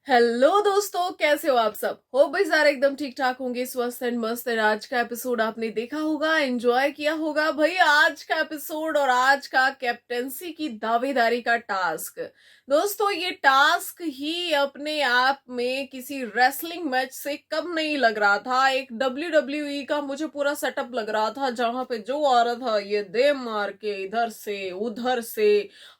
Hello दोस्तों, कैसे हो आप सब। हो भाई सारे एकदम ठीक ठाक होंगे, स्वस्थ एंड मस्त। एंड आज का एपिसोड आपने देखा होगा, एंजॉय किया होगा भाई। आज का एपिसोड और आज का कैप्टेंसी की दावेदारी का टास्क, दोस्तों ये टास्क ही अपने आप में किसी रेसलिंग मैच से कम नहीं लग रहा था। एक WWE का मुझे पूरा सेटअप लग रहा था, जहां पे जो आ रहा था ये दे मार के इधर से उधर से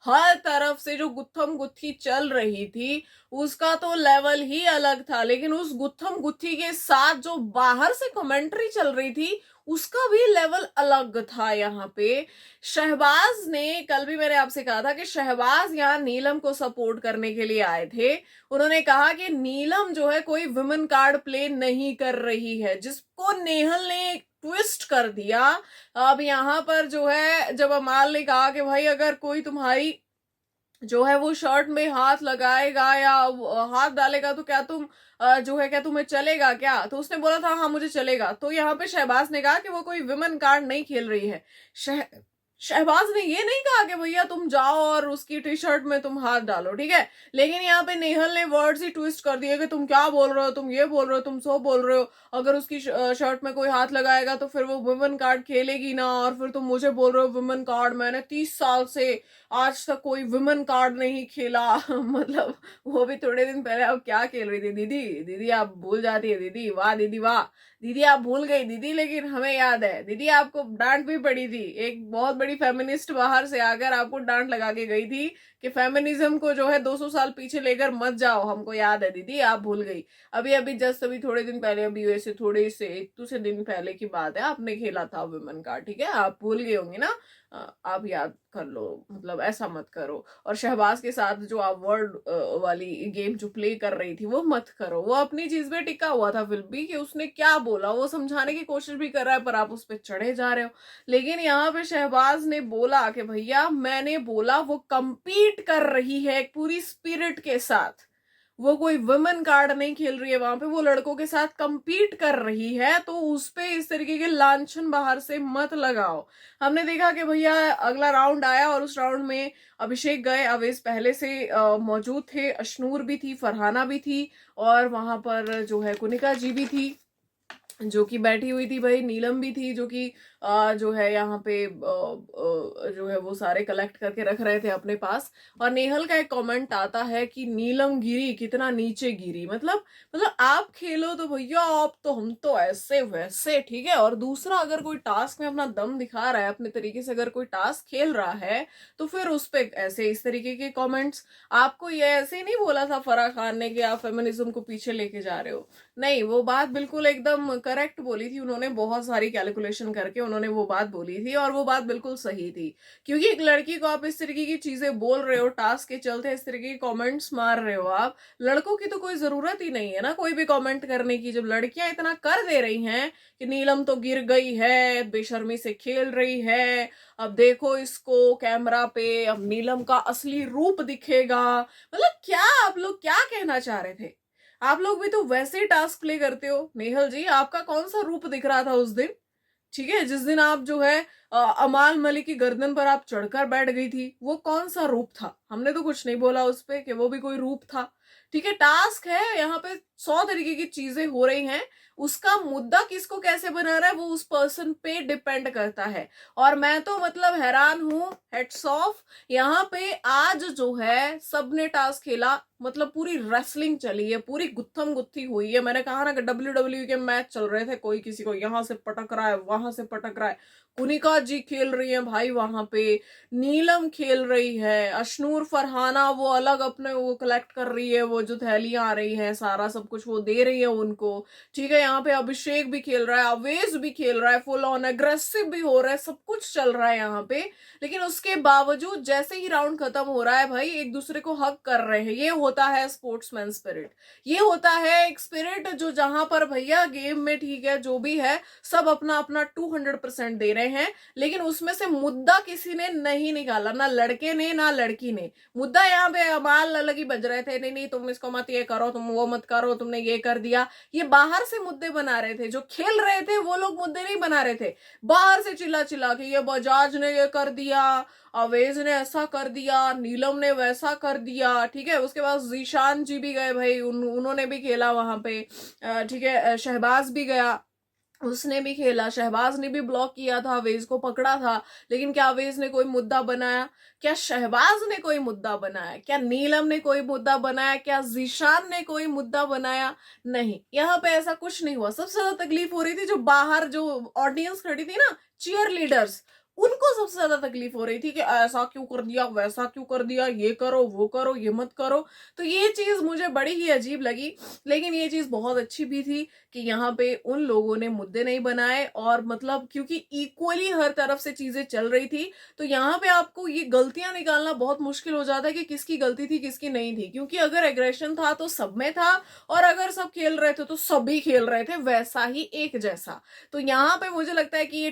हर तरफ से जो गुत्थम गुत्थी चल रही थी उसका तो लेवल ही अलग था। लेकिन उस गुत्थम गुत्थी के साथ जो बाहर से कमेंट्री चल रही थी उसका भी लेवल अलग था। यहाँ पे शहबाज ने, कल भी मैंने आपसे कहा था कि शहबाज यहाँ नीलम को सपोर्ट करने के लिए आए थे। उन्होंने कहा कि नीलम जो है कोई वुमेन कार्ड प्ले नहीं कर रही है, जिसको नेहल ने ट्विस्ट कर दिया। अब यहाँ पर जो है, जब अमाल ने कहा कि भाई अगर कोई तुम्हारी जो है वो शर्ट में हाथ लगाएगा या हाथ डालेगा तो क्या तुम जो है क्या तुम्हें चलेगा क्या, तो उसने बोला था हाँ मुझे चलेगा। तो यहाँ पे शहबाज ने कहा कि वो कोई विमेन कार्ड नहीं खेल रही है। शह, शहबाज ने ये नहीं कहा कि भैया तुम जाओ और उसकी टी शर्ट में तुम हाथ डालो, ठीक है। लेकिन यहाँ पे नेहल ने वर्ड्स ही ट्विस्ट कर दिए कि तुम क्या बोल रहे हो, तुम ये बोल रहे हो, तुम सो बोल रहे हो। अगर उसकी शर्ट में कोई हाथ लगाएगा तो फिर वो वुमेन कार्ड खेलेगी ना, और फिर तुम मुझे बोल रहे हो वुमेन कार्ड। मैंने 30 साल से आज तक कोई वुमेन कार्ड नहीं खेला मतलब वो भी थोड़े दिन पहले। अब क्या खेल रही थी दीदी, दीदी आप भूल जाती है दीदी, वाह दीदी वाह। दीदी आप भूल गई दीदी, लेकिन हमें याद है दीदी, आपको डांट भी पड़ी थी। एक बहुत बड़ी फेमिनिस्ट बाहर से आकर आपको डांट लगा के गई थी कि फेमिनिज्म को जो है 200 साल पीछे लेकर मत जाओ। हमको याद है दीदी, आप भूल गई। अभी अभी जस्ट अभी थोड़े दिन पहले, अभी वैसे थोड़े से 1-2 दिन पहले की बात है, आपने खेला था वुमेन कार्ड, ठीक है। आप भूल गई होंगी ना। आप याद कर लो, मतलब ऐसा मत करो। और शहबाज के साथ जो आप वर्ड वाली गेम जो प्ले कर रही थी वो मत करो। वो अपनी चीज में टिका हुआ था फिर भी, कि उसने क्या बोला वो समझाने की कोशिश भी कर रहा है, पर आप उस पर चढ़े जा रहे हो। लेकिन यहाँ पे शहबाज ने बोला कि भैया मैंने बोला वो कंपीट कर रही है एक पूरी स्पिरिट के साथ, वो कोई वुमेन कार्ड नहीं खेल रही है वहां पे, वो लड़कों के साथ compete कर रही है। तो उस पे इस तरीके के लांछन बाहर से मत लगाओ। हमने देखा कि भैया अगला राउंड आया और उस राउंड में अभिषेक गए, अवेश पहले से मौजूद थे, अशनूर भी थी, फरहाना भी थी, और वहां पर जो है कुनिका जी भी थी जो कि बैठी हुई थी। भाई नीलम भी थी जो कि जो है यहाँ पे जो है वो सारे कलेक्ट करके रख रहे थे अपने पास। और नेहल का एक कमेंट आता है कि नीलम गिरी, कितना नीचे गिरी। मतलब आप खेलो तो भैया आप तो, हम तो ऐसे वैसे, ठीक है। और दूसरा, अगर कोई टास्क में अपना दम दिखा रहा है अपने तरीके से, अगर कोई टास्क खेल रहा है तो फिर उस पे ऐसे इस तरीके के कमेंट्स। आपको ये ऐसे ही नहीं बोला था फराह खान ने कि आप फेमिनिज्म को पीछे लेके जा रहे हो। नहीं, वो बात बिल्कुल एकदम करेक्ट बोली थी उन्होंने, बहुत सारी कैलकुलेशन करके उन्होंने वो बात बोली थी, और वो बात बिल्कुल सही थी। क्योंकि एक लड़की को आप इस तरीके की चीजें बोल रहे हो, टास्क के चलते इस तरीके के कमेंट्स मार रहे हो आप, लड़कों की तो कोई जरूरत ही नहीं है ना कोई भी कमेंट करने की। जब लड़कियां इतना कर दे रही हैं कि नीलम तो गिर गई है, बेशर्मी से खेल रही है, अब देखो इसको कैमरा पे, अब नीलम का असली रूप दिखेगा। मतलब क्या आप लोग क्या कहना चाह रहे थे। आप लोग भी तो वैसे ही टास्क प्ले करते हो। नेहल जी, आपका कौन सा रूप दिख रहा था उस दिन, ठीक है, जिस दिन आप जो है अमाल मलिक की गर्दन पर आप चढ़कर बैठ गई थी, वो कौन सा रूप था। हमने तो कुछ नहीं बोला उस पे कि वो भी कोई रूप था, ठीक है। टास्क है, यहाँ पे 100 तरीके की चीजें हो रही हैं। उसका मुद्दा किसको कैसे बना रहा है वो उस पर्सन पे डिपेंड करता है। और मैं तो मतलब हैरान हूं, हेड्स ऑफ। यहाँ पे आज जो है सबने टास्क खेला, मतलब पूरी रेसलिंग चली है, पूरी गुत्थम गुत्थी हुई है। मैंने कहा ना कि WWE के मैच चल रहे थे, कोई किसी को यहां से पटक रहा है, वहां से पटक रहा है। कुनिका जी खेल रही है भाई वहां पे, नीलम खेल रही है, अशनूर फरहाना वो अलग अपने वो कलेक्ट कर रही है, वो जो थैलियां आ रही हैं सारा सब कुछ वो दे रही है उनको, ठीक है। यहाँ पे अभिषेक भी खेल रहा है, अवेश भी खेल रहा है, फुल ऑन एग्रेसिव भी हो रहा है, सब कुछ चल रहा है यहाँ पे। लेकिन उसके बावजूद जैसे ही राउंड खत्म हो रहा है भाई एक दूसरे को हक कर रहे हैं। ये होता है स्पोर्ट्समैन स्पिरिट, ये होता है एक स्पिरिट जो जहां पर भैया गेम में, ठीक है, जो भी है सब अपना अपना 200% दे रहे हैं। लेकिन उसमें से मुद्दा किसी ने नहीं निकाला, ना लड़के ने ना लड़की ने। मुद्दा यहाँ पे अमाल अलग ही बज रहे थे, नहीं नहीं तुम इसको मत ये करो, तुम वो मत करो, तुमने ये कर दिया। ये बाहर से मुद्दे बना रहे थे, जो खेल रहे थे वो लोग मुद्दे नहीं बना रहे थे। बाहर से चिल्ला चिल्ला के ये बजाज ने ये कर दिया, अवेज ने ऐसा कर दिया, नीलम ने वैसा कर दिया, ठीक है। उसके बाद जीशान जी भी गए भाई, उन्होंने भी खेला वहां पे, ठीक है। शहबाज भी गया, उसने भी खेला। शहबाज ने भी ब्लॉक किया था, अवेज को पकड़ा था। लेकिन क्या अवेज ने कोई मुद्दा बनाया? क्या शहबाज ने कोई मुद्दा बनाया? क्या नीलम ने कोई मुद्दा बनाया? क्या जीशान ने कोई मुद्दा बनाया? नहीं, यहाँ पे ऐसा कुछ नहीं हुआ। सबसे ज्यादा तकलीफ हो रही थी जो बाहर जो ऑडियंस खड़ी थी ना, चीयर लीडर्स, उनको सबसे ज्यादा तकलीफ हो रही थी कि ऐसा क्यों कर दिया, वैसा क्यों कर दिया, ये करो वो करो ये मत करो। तो ये चीज मुझे बड़ी ही अजीब लगी। लेकिन ये चीज बहुत अच्छी भी थी कि यहाँ पे उन लोगों ने मुद्दे नहीं बनाए, और मतलब क्योंकि इक्वली हर तरफ से चीजें चल रही थी, तो यहाँ पे आपको ये गलतियां निकालना बहुत मुश्किल हो जाता है कि किसकी गलती थी किसकी नहीं थी। क्योंकि अगर एग्रेशन था तो सब में था, और अगर सब खेल रहे थे तो सभी खेल रहे थे वैसा ही एक जैसा। तो यहाँ पे मुझे लगता है कि ये